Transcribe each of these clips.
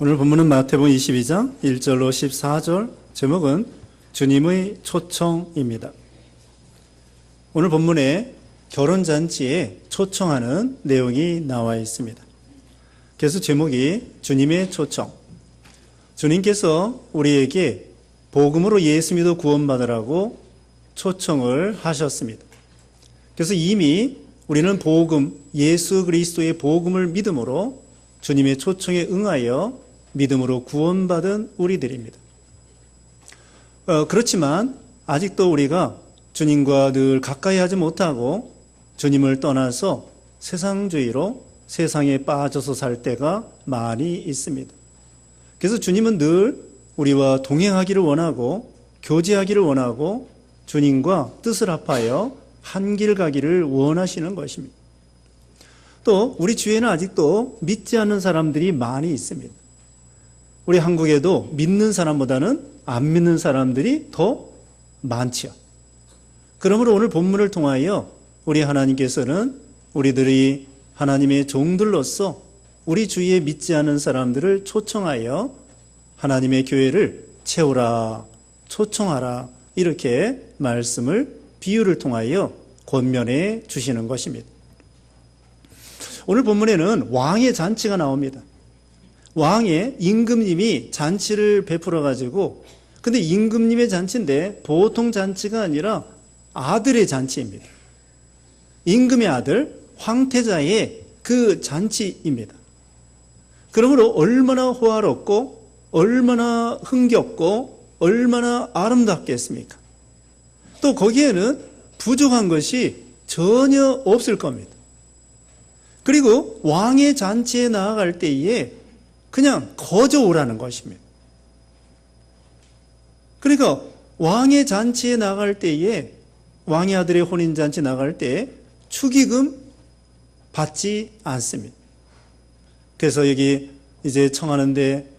오늘 본문은 마태복음 22장 1절로 14절, 제목은 주님의 초청입니다. 오늘 본문에 결혼잔치에 초청하는 내용이 나와 있습니다. 그래서 제목이 주님의 초청. 주님께서 우리에게 복음으로 예수 믿어 구원받으라고 초청을 하셨습니다. 그래서 이미 우리는 복음, 예수 그리스도의 복음을 믿음으로 주님의 초청에 응하여 믿음으로 구원받은 우리들입니다. 그렇지만 아직도 우리가 주님과 늘 가까이 하지 못하고 주님을 떠나서 세상주의로 세상에 빠져서 살 때가 많이 있습니다. 그래서 주님은 늘 우리와 동행하기를 원하고 교제하기를 원하고 주님과 뜻을 합하여 한 길 가기를 원하시는 것입니다. 또 우리 주위에는 아직도 믿지 않는 사람들이 많이 있습니다. 우리 한국에도 믿는 사람보다는 안 믿는 사람들이 더 많지요. 그러므로 오늘 본문을 통하여 우리 하나님께서는 우리들이 하나님의 종들로서 우리 주위에 믿지 않는 사람들을 초청하여 하나님의 교회를 채우라, 초청하라, 이렇게 말씀을 비유를 통하여 권면해 주시는 것입니다. 오늘 본문에는 왕의 잔치가 나옵니다. 왕의 임금님이 잔치를 베풀어 가지고, 근데 임금님의 잔치인데 보통 잔치가 아니라 아들의 잔치입니다. 임금의 아들 황태자의 그 잔치입니다. 그러므로 얼마나 호화롭고 얼마나 흥겹고 얼마나 아름답겠습니까? 또 거기에는 부족한 것이 전혀 없을 겁니다. 그리고 왕의 잔치에 나아갈 때에 그냥 거저 오라는 것입니다. 그러니까 왕의 잔치에 나갈 때에, 왕의 아들의 혼인잔치 나갈 때에 축의금 받지 않습니다. 그래서 여기 이제 청하는데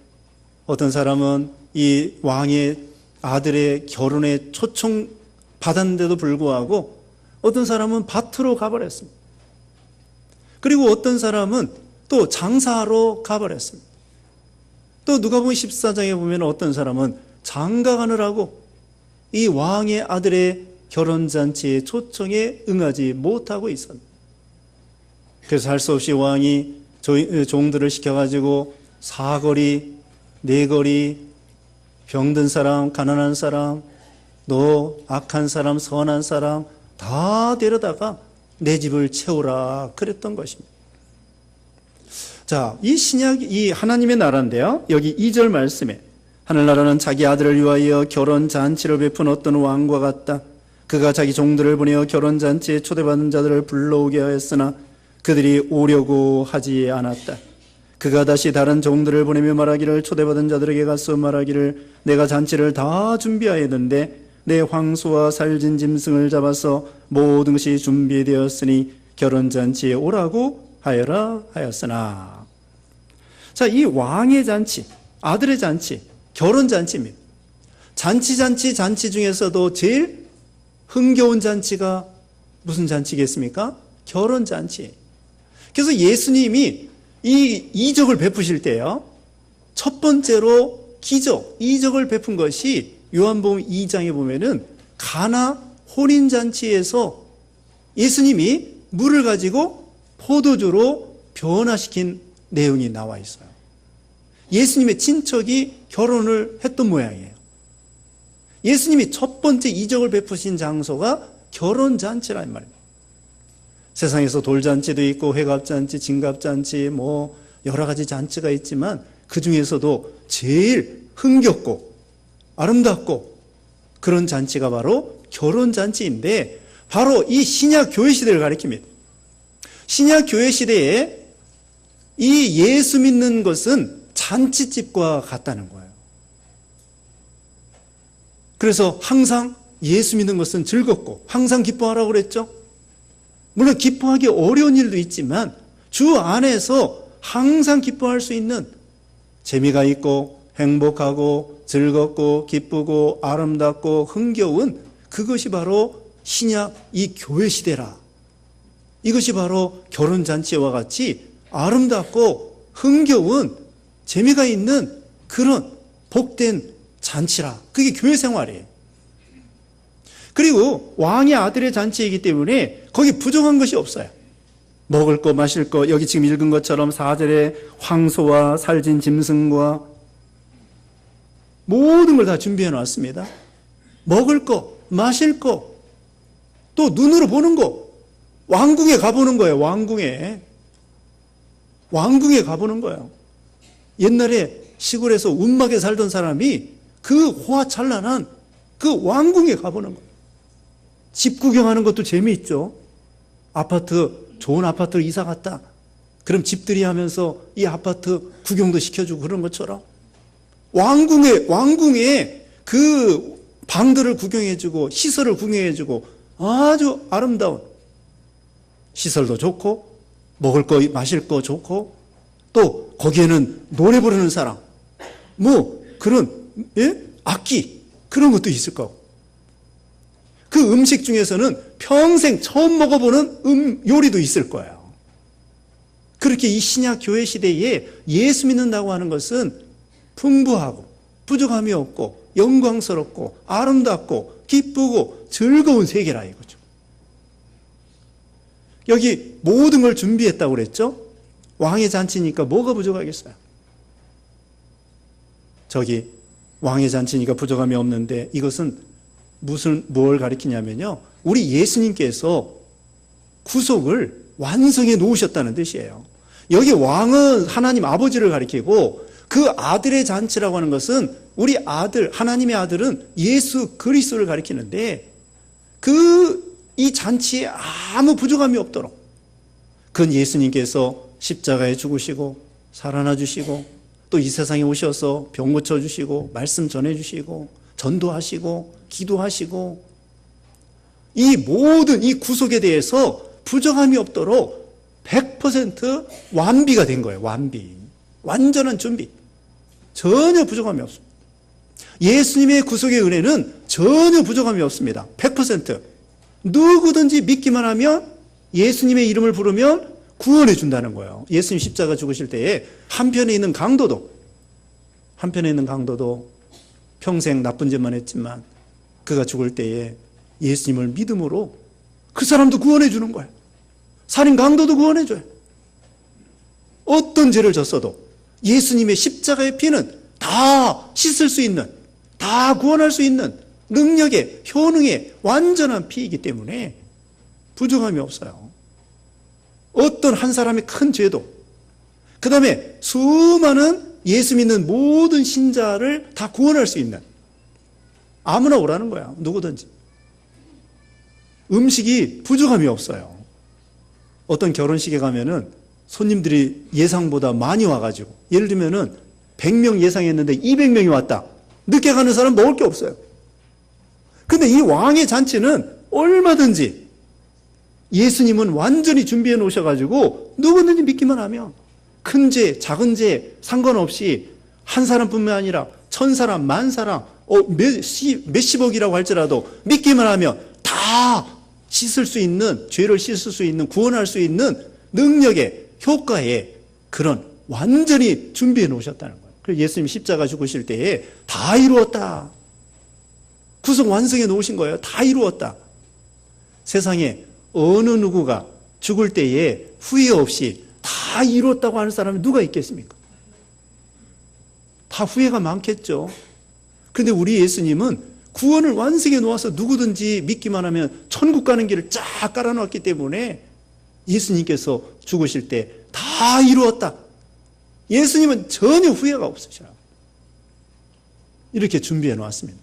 어떤 사람은 이 왕의 아들의 결혼에 초청 받았는데도 불구하고 어떤 사람은 밭으로 가버렸습니다. 그리고 어떤 사람은 또 장사하러 가버렸습니다. 또 누가복음 14장에 보면 어떤 사람은 장가가느라고 이 왕의 아들의 결혼잔치의 초청에 응하지 못하고 있었습니다. 그래서 할 수 없이 왕이 종들을 시켜가지고 사거리, 네거리, 병든 사람, 가난한 사람, 너 악한 사람, 선한 사람 다 데려다가 내 집을 채우라 그랬던 것입니다. 자, 이 신약이 이 하나님의 나라인데요. 여기 2절 말씀에 하늘나라는 자기 아들을 위하여 결혼잔치를 베푼 어떤 왕과 같다. 그가 자기 종들을 보내어 결혼잔치에 초대받은 자들을 불러오게 하였으나 그들이 오려고 하지 않았다. 그가 다시 다른 종들을 보내며 말하기를, 초대받은 자들에게 가서 말하기를, 내가 잔치를 다 준비하였는데 내 황소와 살진 짐승을 잡아서 모든 것이 준비되었으니 결혼잔치에 오라고 하여라 하였으나. 자, 이 왕의 잔치, 아들의 잔치, 결혼잔치입니다. 잔치 중에서도 제일 흥겨운 잔치가 무슨 잔치겠습니까? 결혼잔치. 그래서 예수님이 이 이적을 베푸실 때요, 첫 번째로 기적, 이적을 베푼 것이 요한복음 2장에 보면은 가나 혼인잔치에서 예수님이 물을 가지고 포도주로 변화시킨 내용이 나와 있어요. 예수님의 친척이 결혼을 했던 모양이에요. 예수님이 첫 번째 이적을 베푸신 장소가 결혼잔치란 말입니다. 세상에서 돌잔치도 있고 회갑잔치, 진갑잔치, 뭐 여러 가지 잔치가 있지만 그 중에서도 제일 흥겹고 아름답고 그런 잔치가 바로 결혼잔치인데, 바로 이 신약 교회 시대를 가리킵니다. 신약 교회 시대에 이 예수 믿는 것은 잔치집과 같다는 거예요. 그래서 항상 예수 믿는 것은 즐겁고 항상 기뻐하라고 그랬죠. 물론 기뻐하기 어려운 일도 있지만 주 안에서 항상 기뻐할 수 있는, 재미가 있고 행복하고 즐겁고 기쁘고 아름답고 흥겨운 그것이 바로 신약 이 교회 시대라. 이것이 바로 결혼잔치와 같이 아름답고 흥겨운 재미가 있는 그런 복된 잔치라. 그게 교회 생활이에요. 그리고 왕의 아들의 잔치이기 때문에 거기 부족한 것이 없어요. 먹을 거 마실 거, 여기 지금 읽은 것처럼 4절에 황소와 살진 짐승과 모든 걸 다 준비해 놨습니다. 먹을 거, 마실 거, 또 눈으로 보는 거, 왕궁에 가보는 거예요. 왕궁에 가보는 거예요. 옛날에 시골에서 운막에 살던 사람이 그 호화찬란한 그 왕궁에 가보는 거예요. 집 구경하는 것도 재미있죠. 좋은 아파트로 이사 갔다. 그럼 집들이 하면서 이 아파트 구경도 시켜주고 그런 것처럼 왕궁에 그 방들을 구경해주고 시설을 구경해주고 아주 아름다운 시설도 좋고 먹을 거 마실 거 좋고 또 거기에는 노래 부르는 사람 그런 악기 그런 것도 있을 거고 그 음식 중에서는 평생 처음 먹어보는 요리도 있을 거예요. 그렇게 이 신약 교회 시대에 예수 믿는다고 하는 것은 풍부하고 부족함이 없고 영광스럽고 아름답고 기쁘고 즐거운 세계라 이거죠. 여기 모든 걸 준비했다고 그랬죠? 왕의 잔치니까 뭐가 부족하겠어요? 저기 왕의 잔치니까 부족함이 없는데 이것은 뭘 가리키냐면요. 우리 예수님께서 구속을 완성해 놓으셨다는 뜻이에요. 여기 왕은 하나님 아버지를 가리키고 그 아들의 잔치라고 하는 것은 우리 아들, 하나님의 아들은 예수 그리스도를 가리키는데 이 잔치에 아무 부족함이 없도록 그건 예수님께서 십자가에 죽으시고 살아나 주시고 또 이 세상에 오셔서 병 고쳐주시고 말씀 전해주시고 전도하시고 기도하시고 이 모든 이 구속에 대해서 부족함이 없도록 100% 완비가 된 거예요. 완전한 준비. 전혀 부족함이 없습니다. 예수님의 구속의 은혜는 전혀 부족함이 없습니다. 100%. 누구든지 믿기만 하면 예수님의 이름을 부르면 구원해 준다는 거예요. 예수님 십자가 죽으실 때에 한편에 있는 강도도 평생 나쁜 짓만 했지만 그가 죽을 때에 예수님을 믿음으로 그 사람도 구원해 주는 거예요. 살인 강도도 구원해 줘요. 어떤 죄를 졌어도 예수님의 십자가의 피는 다 씻을 수 있는, 다 구원할 수 있는 능력의, 효능의 완전한 피이기 때문에 부족함이 없어요. 어떤 한 사람의 큰 죄도, 그 다음에 수많은 예수 믿는 모든 신자를 다 구원할 수 있는, 아무나 오라는 거야. 누구든지. 음식이 부족함이 없어요. 어떤 결혼식에 가면은 손님들이 예상보다 많이 와가지고, 예를 들면은 100명 예상했는데 200명이 왔다. 늦게 가는 사람 먹을 게 없어요. 근데 이 왕의 잔치는 얼마든지 예수님은 완전히 준비해 놓으셔가지고 누구든지 믿기만 하면 큰 죄, 작은 죄 상관없이 한 사람뿐만 아니라 1000사람, 10,000사람, 몇십억이라고 할지라도 믿기만 하면 다 씻을 수 있는, 죄를 씻을 수 있는, 구원할 수 있는 능력의 효과에 그런 완전히 준비해 놓으셨다는 거예요. 그래서 예수님 십자가 죽으실 때에 다 이루었다. 구속 완성해 놓으신 거예요. 다 이루었다. 세상에 어느 누구가 죽을 때에 후회 없이 다 이루었다고 하는 사람이 누가 있겠습니까? 다 후회가 많겠죠. 그런데 우리 예수님은 구원을 완성해 놓아서 누구든지 믿기만 하면 천국 가는 길을 쫙 깔아놨기 때문에 예수님께서 죽으실 때 다 이루었다. 예수님은 전혀 후회가 없으셔요. 이렇게 준비해 놓았습니다.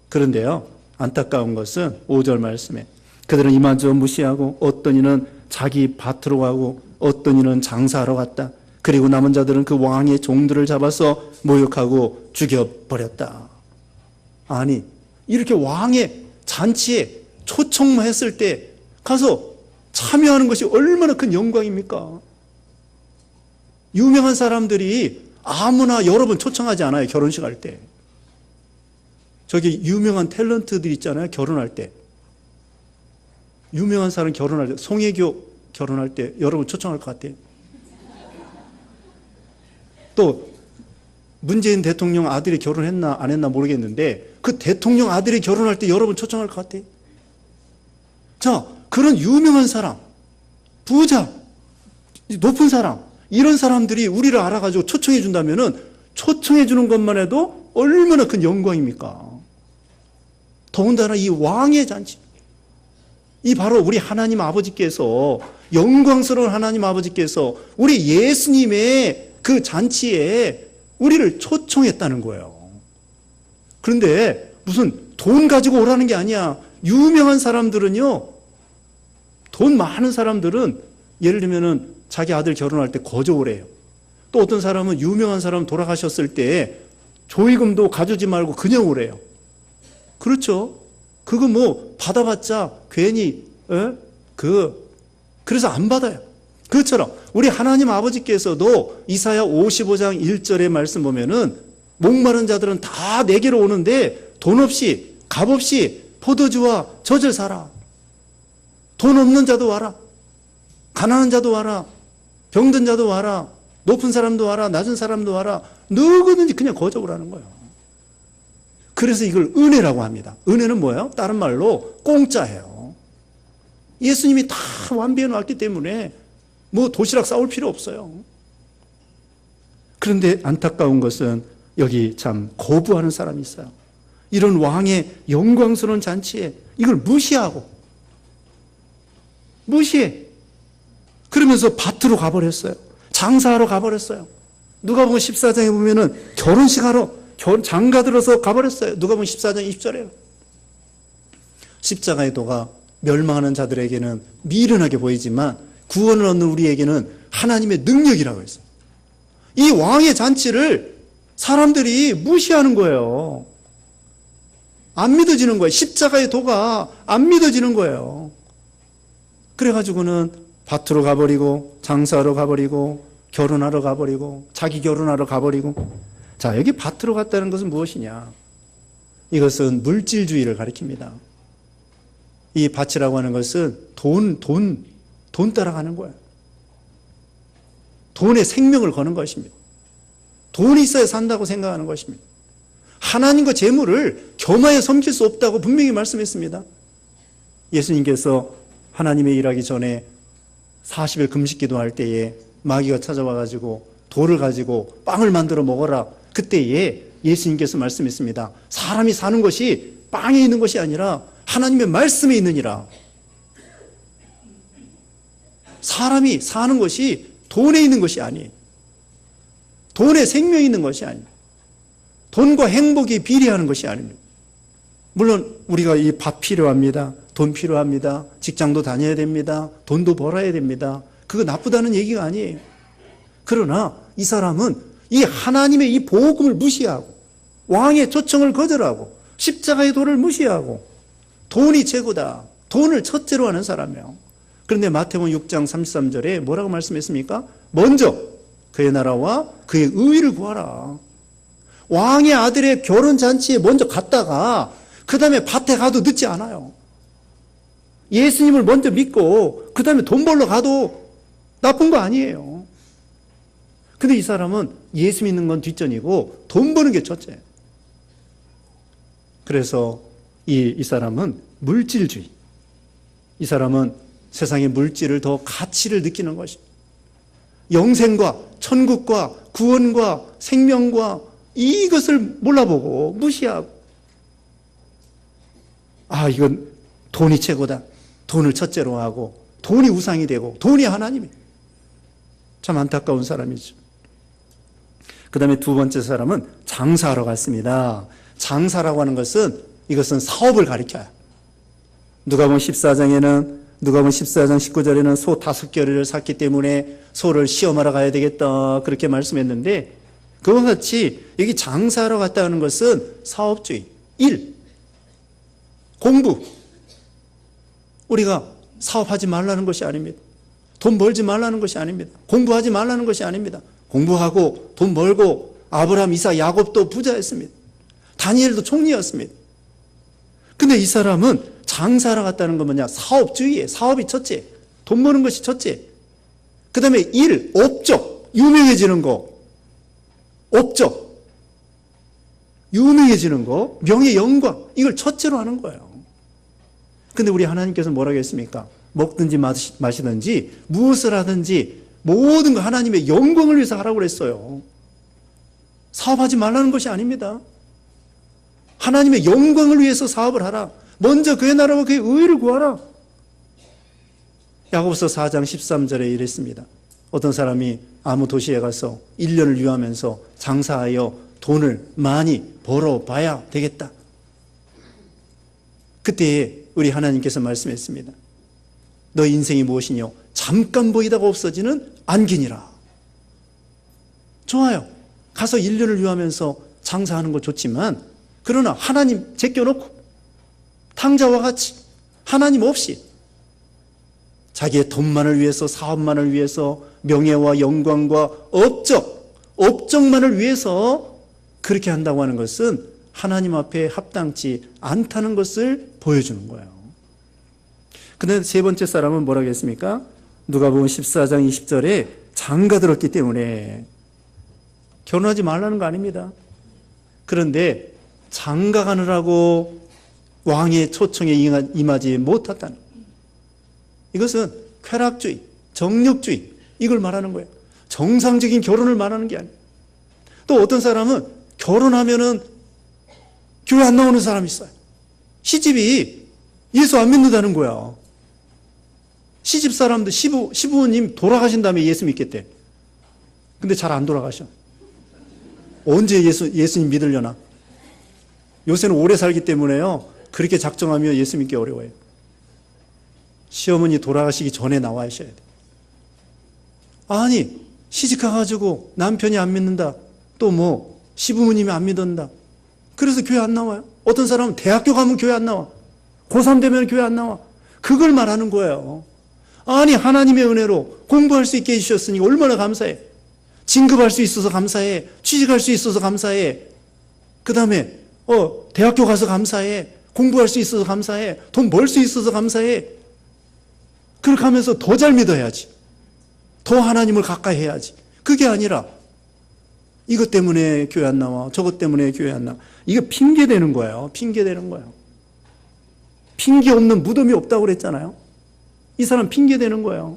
그런데요, 안타까운 것은 5절 말씀에 그들은 이마저 무시하고 어떤 이는 자기 밭으로 가고 어떤 이는 장사하러 갔다. 그리고 남은 자들은 그 왕의 종들을 잡아서 모욕하고 죽여버렸다. 아니, 이렇게 왕의 잔치에 초청만 했을 때 가서 참여하는 것이 얼마나 큰 영광입니까? 유명한 사람들이 아무나 여러 번 초청하지 않아요. 결혼식 할 때. 저기 유명한 탤런트들 있잖아요. 결혼할 때. 유명한 사람 결혼할 때, 송혜교 결혼할 때 여러분 초청할 것 같아요. 또 문재인 대통령 아들이 결혼했나 안 했나 모르겠는데 그 대통령 아들이 결혼할 때 여러분 초청할 것 같아요? 자, 그런 유명한 사람, 부자, 높은 사람, 이런 사람들이 우리를 알아가지고 초청해 준다면은 초청해 주는 것만 해도 얼마나 큰 영광입니까? 더군다나 이 왕의 잔치, 이 바로 우리 하나님 아버지께서, 영광스러운 하나님 아버지께서 우리 예수님의 그 잔치에 우리를 초청했다는 거예요. 그런데 무슨 돈 가지고 오라는 게 아니야. 유명한 사람들은요, 돈 많은 사람들은 예를 들면은 자기 아들 결혼할 때 거저 오래요. 또 어떤 사람은 유명한 사람 돌아가셨을 때 조의금도 가져오지 말고 그냥 오래요. 그렇죠? 그거 뭐 받아봤자 괜히 그래서 안 받아요. 그것처럼 우리 하나님 아버지께서도 이사야 55장 1절의 말씀 보면은 목마른 자들은 다 내게로 오는데 돈 없이 값 없이 포도주와 젖을 사라. 돈 없는 자도 와라. 가난한 자도 와라. 병든 자도 와라. 높은 사람도 와라. 낮은 사람도 와라. 누구든지 그냥 거저 오라는 거예요. 그래서 이걸 은혜라고 합니다. 은혜는 뭐예요? 다른 말로 공짜예요. 예수님이 다 완비해 놨기 때문에 뭐 도시락 싸올 필요 없어요. 그런데 안타까운 것은 여기 참 거부하는 사람이 있어요. 이런 왕의 영광스러운 잔치에 이걸 무시해. 그러면서 밭으로 가버렸어요. 장사하러 가버렸어요. 누가복음 14장에 보면은 결혼식 하러 장가 들어서 가버렸어요. 누가복음 14장 20절에요. 십자가의 도가 멸망하는 자들에게는 미련하게 보이지만 구원을 얻는 우리에게는 하나님의 능력이라고 했어요. 이 왕의 잔치를 사람들이 무시하는 거예요. 안 믿어지는 거예요. 십자가의 도가 안 믿어지는 거예요. 그래가지고는 밭으로 가버리고 장사하러 가버리고 결혼하러 가버리고 자기 결혼하러 가버리고. 자, 여기 밭으로 갔다는 것은 무엇이냐? 이것은 물질주의를 가리킵니다. 이 밭이라고 하는 것은 돈 따라가는 거예요. 돈에 생명을 거는 것입니다. 돈이 있어야 산다고 생각하는 것입니다. 하나님과 재물을 겸하여 섬길 수 없다고 분명히 말씀했습니다. 예수님께서 하나님의 일하기 전에 40일 금식 기도할 때에 마귀가 찾아와가지고 돌을 가지고 빵을 만들어 먹어라. 그때에 예수님께서 말씀했습니다. 사람이 사는 것이 빵에 있는 것이 아니라 하나님의 말씀에 있느니라. 사람이 사는 것이 돈에 있는 것이 아니에요. 돈에 생명이 있는 것이 아니에요. 돈과 행복이 비례하는 것이 아닙니다. 물론 우리가 이 밥 필요합니다. 돈 필요합니다. 직장도 다녀야 됩니다. 돈도 벌어야 됩니다. 그거 나쁘다는 얘기가 아니에요. 그러나 이 사람은 이 하나님의 이 보호금을 무시하고 왕의 초청을 거절하고 십자가의 도를 무시하고 돈이 최고다. 돈을 첫째로 하는 사람이에요. 그런데 마태복음 6장 33절에 뭐라고 말씀했습니까? 먼저 그의 나라와 그의 의의를 구하라. 왕의 아들의 결혼잔치에 먼저 갔다가 그 다음에 밭에 가도 늦지 않아요. 예수님을 먼저 믿고 그 다음에 돈 벌러 가도 나쁜 거 아니에요. 근데 이 사람은 예수 믿는 건 뒷전이고 돈 버는 게 첫째예요. 그래서 이 사람은 물질주의. 이 사람은 세상의 물질을 더 가치를 느끼는 것입니다. 영생과 천국과 구원과 생명과 이것을 몰라보고 무시하고 이건 돈이 최고다. 돈을 첫째로 하고 돈이 우상이 되고 돈이 하나님이에요. 참 안타까운 사람이죠. 그 다음에 두 번째 사람은 장사하러 갔습니다. 장사라고 하는 것은 이것은 사업을 가리켜요. 누가복음 14장 19절에는 소 5겨레를 샀기 때문에 소를 시험하러 가야 되겠다 그렇게 말씀했는데 그와 같이 여기 장사하러 갔다는 것은 사업주의, 일, 공부. 우리가 사업하지 말라는 것이 아닙니다. 돈 벌지 말라는 것이 아닙니다. 공부하지 말라는 것이 아닙니다. 공부하고 돈 벌고 아브라함, 이삭, 야곱도 부자였습니다. 다니엘도 총리였습니다. 근데 이 사람은 장사하러 갔다는 건 뭐냐? 사업주의예요. 사업이 첫째. 돈 버는 것이 첫째. 그 다음에 일, 업적, 유명해지는 거. 업적. 유명해지는 거, 명예, 영광, 이걸 첫째로 하는 거예요. 근데 우리 하나님께서 뭐라고 했습니까? 먹든지 마시든지 무엇을 하든지 모든 거 하나님의 영광을 위해서 하라고 그랬어요. 사업하지 말라는 것이 아닙니다. 하나님의 영광을 위해서 사업을 하라. 먼저 그의 나라와 그의 의를 구하라. 야고보서 4장 13절에 이랬습니다. 어떤 사람이 아무 도시에 가서 1년을 유하면서 장사하여 돈을 많이 벌어봐야 되겠다. 그때 우리 하나님께서 말씀했습니다. 너 인생이 무엇이뇨? 잠깐 보이다가 없어지는 안긴이라. 좋아요. 가서 1년을 유하면서 장사하는 거 좋지만 그러나 하나님 제껴놓고 탕자와 같이 하나님 없이 자기의 돈만을 위해서, 사업만을 위해서, 명예와 영광과 업적만을 위해서 그렇게 한다고 하는 것은 하나님 앞에 합당치 않다는 것을 보여주는 거예요. 그런데 세 번째 사람은 뭐라고 했습니까? 누가복음 14장 20절에 장가 들었기 때문에 결혼하지 말라는 거 아닙니다. 그런데 장가 가느라고 왕의 초청에 임하지 못했다는, 이것은 쾌락주의, 정력주의, 이걸 말하는 거예요. 정상적인 결혼을 말하는 게 아니에요. 또 어떤 사람은 결혼하면은 교회 안 나오는 사람이 있어요. 시집이 예수 안 믿는다는 거야. 시집 사람들, 시부모님 돌아가신 다음에 예수 믿겠대. 근데 잘 안 돌아가셔. 언제 예수님 믿으려나? 요새는 오래 살기 때문에요. 그렇게 작정하면 예수 믿기 어려워요. 시어머니 돌아가시기 전에 나와셔야 돼. 아니, 시집가가지고 남편이 안 믿는다. 또 뭐, 시부모님이 안 믿는다. 그래서 교회 안 나와요. 어떤 사람은 대학교 가면 교회 안 나와. 고3 되면 교회 안 나와. 그걸 말하는 거예요. 아니, 하나님의 은혜로 공부할 수 있게 해주셨으니 얼마나 감사해. 진급할 수 있어서 감사해. 취직할 수 있어서 감사해. 그 다음에 대학교 가서 감사해. 공부할 수 있어서 감사해. 돈 벌 수 있어서 감사해. 그렇게 하면서 더 잘 믿어야지. 더 하나님을 가까이 해야지. 그게 아니라 이것 때문에 교회 안 나와. 저것 때문에 교회 안 나와. 이거 핑계 대는 거예요. 핑계 대는 거예요. 핑계 없는 무덤이 없다고 그랬잖아요. 이 사람 핑계 대는 거예요.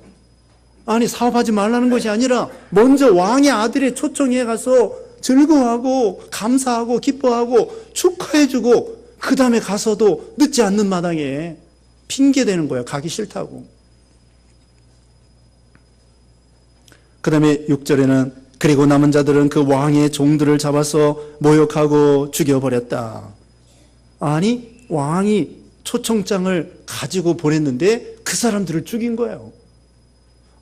아니, 사업하지 말라는 것이 아니라 먼저 왕의 아들의 초청에 가서 즐거워하고 감사하고 기뻐하고 축하해주고 그 다음에 가서도 늦지 않는 마당에 핑계 대는 거예요. 가기 싫다고. 그 다음에 6절에는 그리고 남은 자들은 그 왕의 종들을 잡아서 모욕하고 죽여버렸다. 아니, 왕이 초청장을 가지고 보냈는데 그 사람들을 죽인 거예요.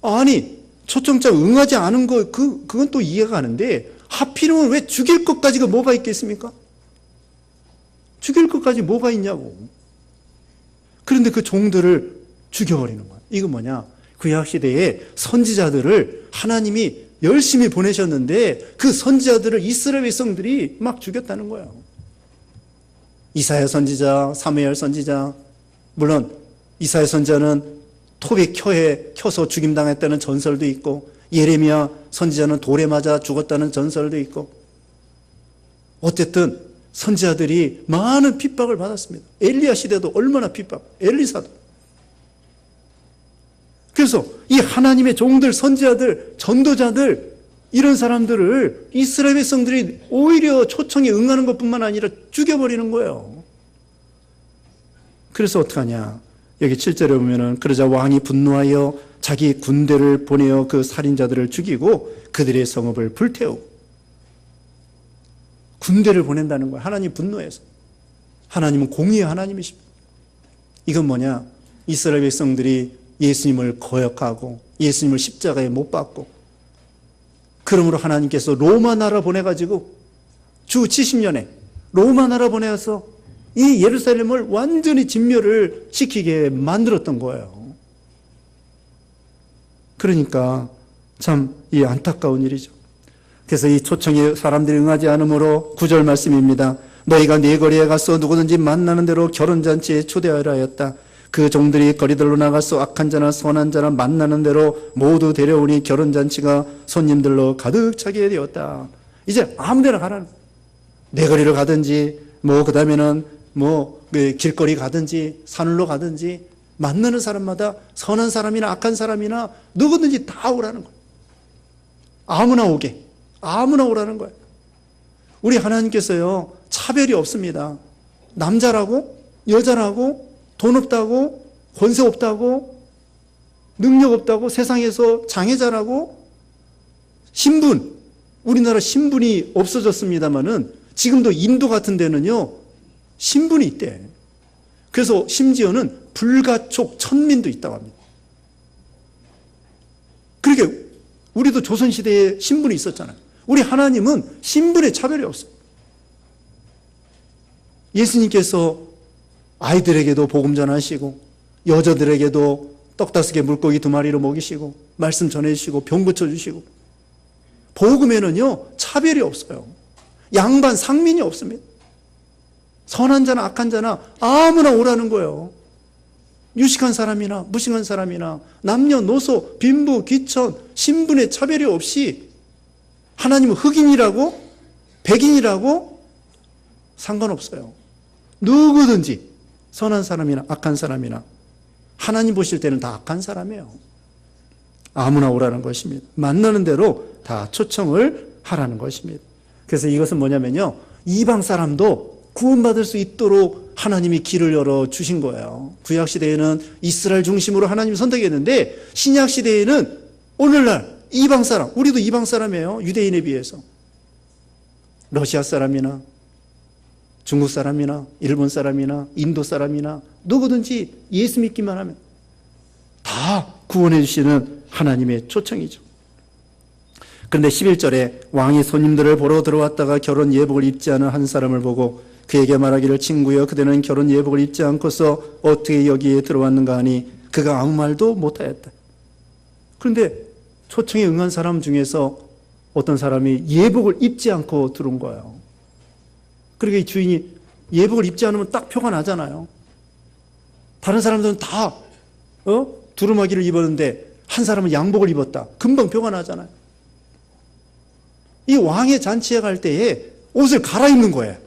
아니, 초청장 응하지 않은 거, 그건 또 이해가 가는데 하필이면 왜 죽일 것까지가 뭐가 있겠습니까? 죽일 것까지 뭐가 있냐고. 그런데 그 종들을 죽여버리는 거야. 이건 뭐냐? 구약시대에 선지자들을 하나님이 열심히 보내셨는데 그 선지자들을 이스라엘 백성들이 막 죽였다는 거예요. 이사야 선지자, 사무엘 선지자, 물론 이사야 선지자는 톱에 켜서 죽임당했다는 전설도 있고, 예레미야 선지자는 돌에 맞아 죽었다는 전설도 있고, 어쨌든 선지자들이 많은 핍박을 받았습니다. 엘리야 시대도 얼마나 핍박, 엘리사도. 그래서 이 하나님의 종들, 선지자들, 전도자들, 이런 사람들을 이스라엘 백성들이 오히려 초청에 응하는 것뿐만 아니라 죽여버리는 거예요. 그래서 어떡하냐? 여기 7절에 보면은 그러자 왕이 분노하여 자기 군대를 보내어 그 살인자들을 죽이고 그들의 성읍을 불태우고, 군대를 보낸다는 거예요. 하나님 분노해서. 하나님은 공의의 하나님이십니다. 이건 뭐냐? 이스라엘 백성들이 예수님을 거역하고 예수님을 십자가에 못 박고, 그러므로 하나님께서 로마 나라 보내가지고 주 70년에 로마 나라 보내서 이 예루살렘을 완전히 진멸을 시키게 만들었던 거예요. 그러니까 참 이 안타까운 일이죠. 그래서 이 초청에 사람들이 응하지 않으므로 9절 말씀입니다. 너희가 네 거리에 가서 누구든지 만나는 대로 결혼잔치에 초대하라 하였다. 그 종들이 거리들로 나가서 악한 자나 선한 자나 만나는 대로 모두 데려오니 결혼잔치가 손님들로 가득 차게 되었다. 이제 아무데나 가라는 거예요. 내거리를 가든지 그다음에는 길거리 가든지 산으로 가든지 만나는 사람마다 선한 사람이나 악한 사람이나 누구든지 다 오라는 거예요. 아무나 오라는 거예요. 우리 하나님께서요, 차별이 없습니다. 남자라고, 여자라고, 돈 없다고, 권세 없다고, 능력 없다고, 세상에서 장애자라고, 신분, 우리나라 신분이 없어졌습니다마는 지금도 인도 같은 데는요, 신분이 있대. 그래서 심지어는 불가촉 천민도 있다고 합니다. 그렇게 우리도 조선시대에 신분이 있었잖아요. 우리 하나님은 신분의 차별이 없어요. 예수님께서 아이들에게도 복음 전하시고 여자들에게도 떡 5개 물고기 2마리로 먹이시고 말씀 전해주시고 병 고쳐주시고 복음에는요 차별이 없어요. 양반 상민이 없습니다. 선한 자나 악한 자나 아무나 오라는 거예요. 유식한 사람이나 무식한 사람이나 남녀노소 빈부 귀천 신분의 차별이 없이 하나님은 흑인이라고 백인이라고 상관없어요. 누구든지 선한 사람이나 악한 사람이나 하나님 보실 때는 다 악한 사람이에요. 아무나 오라는 것입니다. 만나는 대로 다 초청을 하라는 것입니다. 그래서 이것은 뭐냐면요, 이방 사람도 구원받을 수 있도록 하나님이 길을 열어주신 거예요. 구약시대에는 이스라엘 중심으로 하나님이 선택했는데 신약시대에는 오늘날 이방 사람, 우리도 이방 사람이에요. 유대인에 비해서. 러시아 사람이나 중국 사람이나 일본 사람이나 인도 사람이나 누구든지 예수 믿기만 하면 다 구원해 주시는 하나님의 초청이죠. 그런데 11절에 왕이 손님들을 보러 들어왔다가 결혼 예복을 입지 않은 한 사람을 보고 그에게 말하기를 친구여 그대는 결혼 예복을 입지 않고서 어떻게 여기에 들어왔는가 하니 그가 아무 말도 못하였다. 그런데 초청에 응한 사람 중에서 어떤 사람이 예복을 입지 않고 들어온 거예요. 그러니까 이 주인이 예복을 입지 않으면 딱 표가 나잖아요. 다른 사람들은 다 두루마기를 입었는데 한 사람은 양복을 입었다. 금방 표가 나잖아요. 이 왕의 잔치에 갈 때에 옷을 갈아입는 거예요.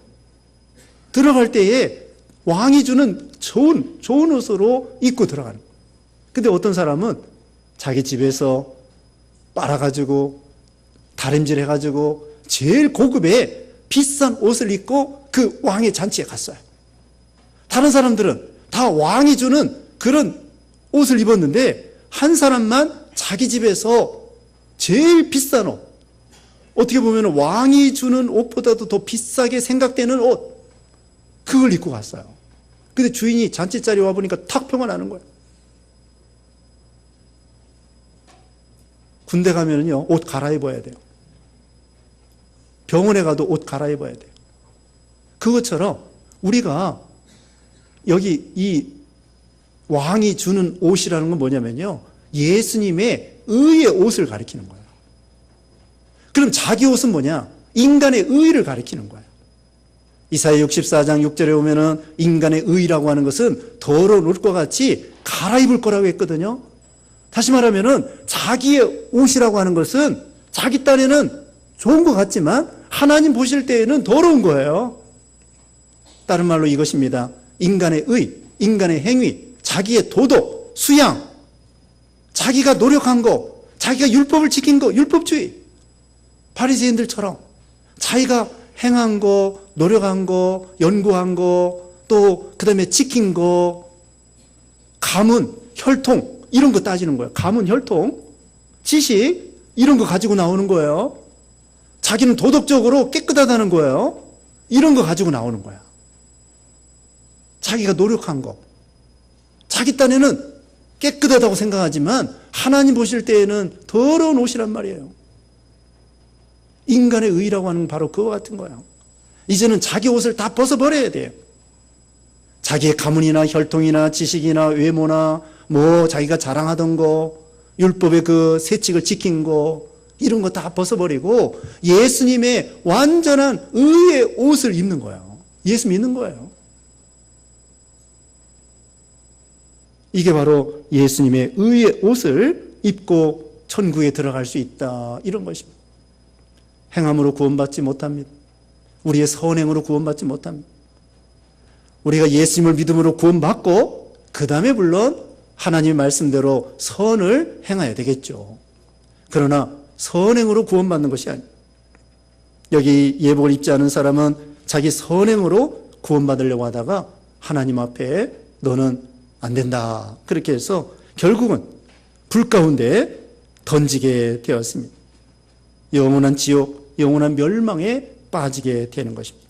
들어갈 때에 왕이 주는 좋은 옷으로 입고 들어가는 거예요. 근데 어떤 사람은 자기 집에서 빨아가지고 다림질 해가지고 제일 고급의 비싼 옷을 입고 그 왕의 잔치에 갔어요. 다른 사람들은 다 왕이 주는 그런 옷을 입었는데 한 사람만 자기 집에서 제일 비싼 옷, 어떻게 보면 왕이 주는 옷보다도 더 비싸게 생각되는 옷, 그걸 입고 갔어요. 근데 주인이 잔치 자리에 와보니까 탁 표가 나는 거예요. 군대 가면은요, 옷 갈아입어야 돼요. 병원에 가도 옷 갈아입어야 돼요. 그것처럼 우리가 여기 이 왕이 주는 옷이라는 건 뭐냐면요, 예수님의 의의 옷을 가리키는 거예요. 그럼 자기 옷은 뭐냐? 인간의 의를 가리키는 거예요. 이사야 64장 6절에 보면은 인간의 의라고 하는 것은 더러운 옷과 같이 갈아입을 거라고 했거든요. 다시 말하면은 자기의 옷이라고 하는 것은 자기 딴에는 좋은 것 같지만 하나님 보실 때에는 더러운 거예요. 다른 말로 이것입니다. 인간의 의, 인간의 행위, 자기의 도덕, 수양, 자기가 노력한 거, 자기가 율법을 지킨 거, 율법주의. 바리새인들처럼 자기가 행한 거, 노력한 거, 연구한 거, 또 그다음에 지킨 거, 가문, 혈통 이런 거 따지는 거예요. 가문, 혈통, 지식 이런 거 가지고 나오는 거예요. 자기는 도덕적으로 깨끗하다는 거예요. 이런 거 가지고 나오는 거야. 자기가 노력한 거, 자기 딴에는 깨끗하다고 생각하지만 하나님 보실 때에는 더러운 옷이란 말이에요. 인간의 의라고 하는 건 바로 그와 같은 거예요. 이제는 자기 옷을 다 벗어버려야 돼요. 자기의 가문이나 혈통이나 지식이나 외모나 자기가 자랑하던 거, 율법의 그 세칙을 지킨 거, 이런 거 다 벗어버리고 예수님의 완전한 의의 옷을 입는 거예요. 예수 믿는 거예요. 이게 바로 예수님의 의의 옷을 입고 천국에 들어갈 수 있다, 이런 것입니다. 행함으로 구원받지 못합니다. 우리의 선행으로 구원받지 못합니다. 우리가 예수님을 믿음으로 구원받고 그 다음에 물론 하나님의 말씀대로 선을 행해야 되겠죠. 그러나 선행으로 구원받는 것이 아니에요. 여기 예복을 입지 않은 사람은 자기 선행으로 구원받으려고 하다가 하나님 앞에 너는 안 된다, 그렇게 해서 결국은 불 가운데 던지게 되었습니다. 영원한 지옥, 영원한 멸망에 빠지게 되는 것입니다.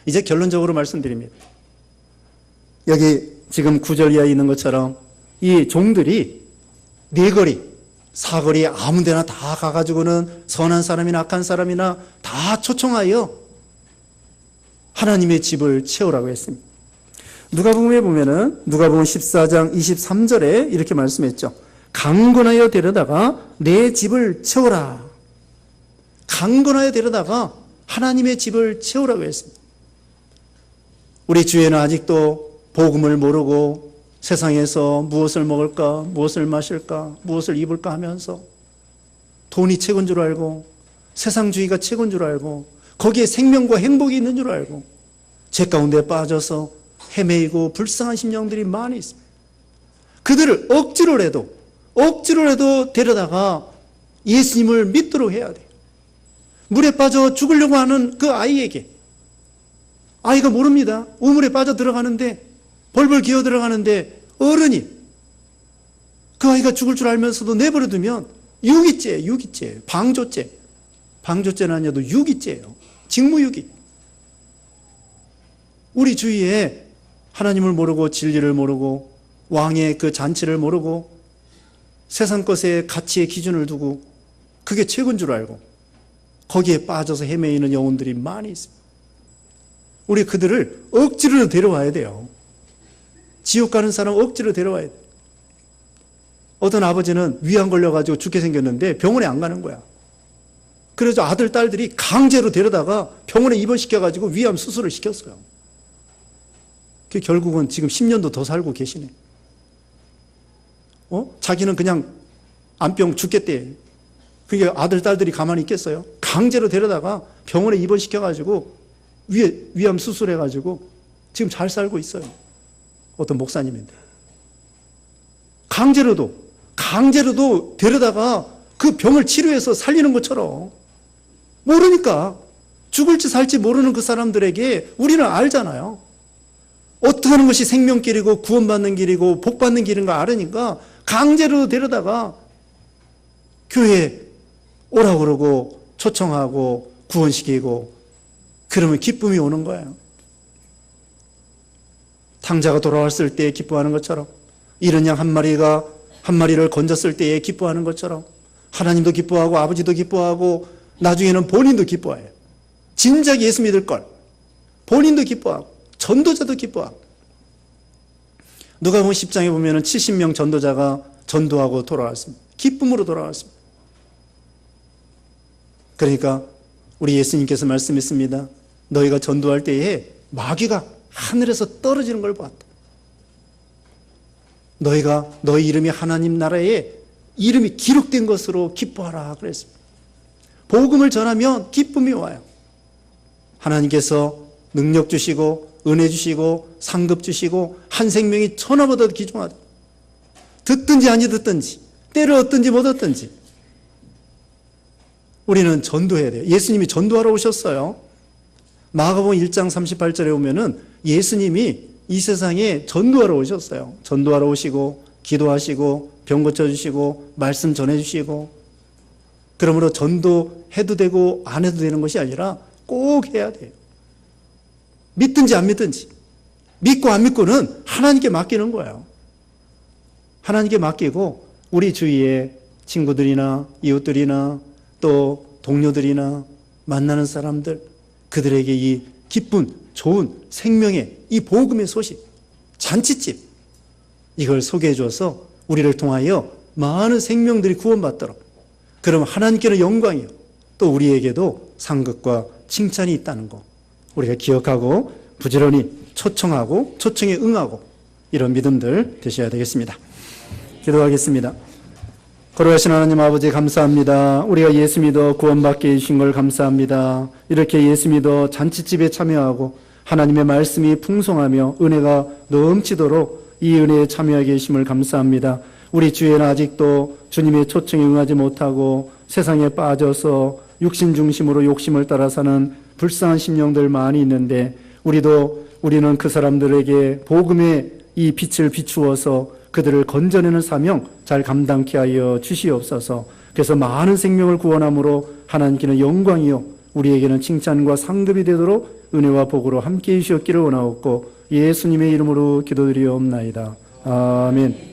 이제 결론적으로 말씀드립니다. 여기 지금 9절 이하에 있는 것처럼 이 종들이 네거리, 사거리 아무 데나 다 가가지고는 선한 사람이나 악한 사람이나 다 초청하여 하나님의 집을 채우라고 했습니다. 누가복음에 보면은 누가복음 14장 23절에 이렇게 말씀했죠. 강건하여 데려다가 내 집을 채우라. 강건하여 데려다가 하나님의 집을 채우라고 했습니다. 우리 주위에는 아직도 복음을 모르고 세상에서 무엇을 먹을까, 무엇을 마실까, 무엇을 입을까 하면서 돈이 최고인 줄 알고 세상주의가 최고인 줄 알고 거기에 생명과 행복이 있는 줄 알고 죄 가운데 빠져서 헤매이고 불쌍한 심령들이 많이 있습니다. 그들을 억지로라도 데려다가 예수님을 믿도록 해야 돼요. 물에 빠져 죽으려고 하는 그 아이에게, 아이가 모릅니다. 우물에 빠져 들어가는데 벌벌 기어 들어가는데 어른이 그 아이가 죽을 줄 알면서도 내버려두면 유기죄, 방조죄는 아니어도 유기죄예요. 직무유기. 우리 주위에 하나님을 모르고 진리를 모르고 왕의 그 잔치를 모르고 세상 것에 가치의 기준을 두고 그게 최고인 줄 알고 거기에 빠져서 헤매이는 영혼들이 많이 있습니다. 우리 그들을 억지로 데려와야 돼요. 지옥 가는 사람 억지로 데려와야 돼요. 어떤 아버지는 위암 걸려가지고 죽게 생겼는데 병원에 안 가는 거야. 그래서 아들, 딸들이 강제로 데려다가 병원에 입원시켜가지고 위암 수술을 시켰어요. 결국은 지금 10년도 더 살고 계시네. 자기는 그냥 암병 죽겠대. 그게 아들, 딸들이 가만히 있겠어요? 강제로 데려다가 병원에 입원시켜가지고 위암 수술해가지고 지금 잘 살고 있어요. 어떤 목사님인데. 강제로도 데려다가 그 병을 치료해서 살리는 것처럼 모르니까 죽을지 살지 모르는 그 사람들에게 우리는 알잖아요. 어떻게 하는 것이 생명길이고 구원받는 길이고 복받는 길인 거 알으니까 강제로 데려다가 교회에 오라고 그러고 초청하고 구원시키고 그러면 기쁨이 오는 거예요. 탕자가 돌아왔을 때 기뻐하는 것처럼 이른 양 한 마리를 건졌을 때에 기뻐하는 것처럼 하나님도 기뻐하고 아버지도 기뻐하고 나중에는 본인도 기뻐해요. 진작 예수 믿을 걸 본인도 기뻐하고 전도자도 기뻐하고. 누가복음 10장에 보면은 70명 전도자가 전도하고 돌아왔습니다. 기쁨으로 돌아왔습니다. 그러니까 우리 예수님께서 말씀했습니다. 너희가 전도할 때에 마귀가 하늘에서 떨어지는 걸 보았다. 너희 이름이 하나님 나라에 이름이 기록된 것으로 기뻐하라 그랬습니다. 복음을 전하면 기쁨이 와요. 하나님께서 능력 주시고 은혜 주시고 상급 주시고 한 생명이 천하보다도 귀중하다. 듣든지 아니 듣든지 때를 얻든지 못 얻든지 우리는 전도해야 돼요. 예수님이 전도하러 오셨어요. 마가복음 1장 38절에 보면은 예수님이 이 세상에 전도하러 오셨어요. 전도하러 오시고 기도하시고 병 고쳐주시고 말씀 전해주시고. 그러므로 전도해도 되고 안 해도 되는 것이 아니라 꼭 해야 돼요. 믿든지 안 믿든지. 믿고 안 믿고는 하나님께 맡기는 거예요. 하나님께 맡기고 우리 주위에 친구들이나 이웃들이나 또 동료들이나 만나는 사람들, 그들에게 이 기쁜 좋은 생명의 이 복음의 소식, 잔치집, 이걸 소개해 줘서 우리를 통하여 많은 생명들이 구원받도록, 그럼 하나님께는 영광이요 또 우리에게도 상급과 칭찬이 있다는 거 우리가 기억하고 부지런히 초청하고 초청에 응하고 이런 믿음들 되셔야 되겠습니다. 기도하겠습니다. 거룩하신 하나님 아버지 감사합니다. 우리가 예수 믿어 구원받게 해주신 걸 감사합니다. 이렇게 예수 믿어 잔치집에 참여하고 하나님의 말씀이 풍성하며 은혜가 넘치도록 이 은혜에 참여하게 해주심을 감사합니다. 우리 주위에는 아직도 주님의 초청에 응하지 못하고 세상에 빠져서 육신 중심으로 욕심을 따라 사는 불쌍한 심령들 많이 있는데 우리는 그 사람들에게 복음의 이 빛을 비추어서 그들을 건져내는 사명 잘 감당케 하여 주시옵소서. 그래서 많은 생명을 구원함으로 하나님께는 영광이요 우리에게는 칭찬과 상급이 되도록 은혜와 복으로 함께해 주셨기를 원하옵고 예수님의 이름으로 기도드리옵나이다. 아멘.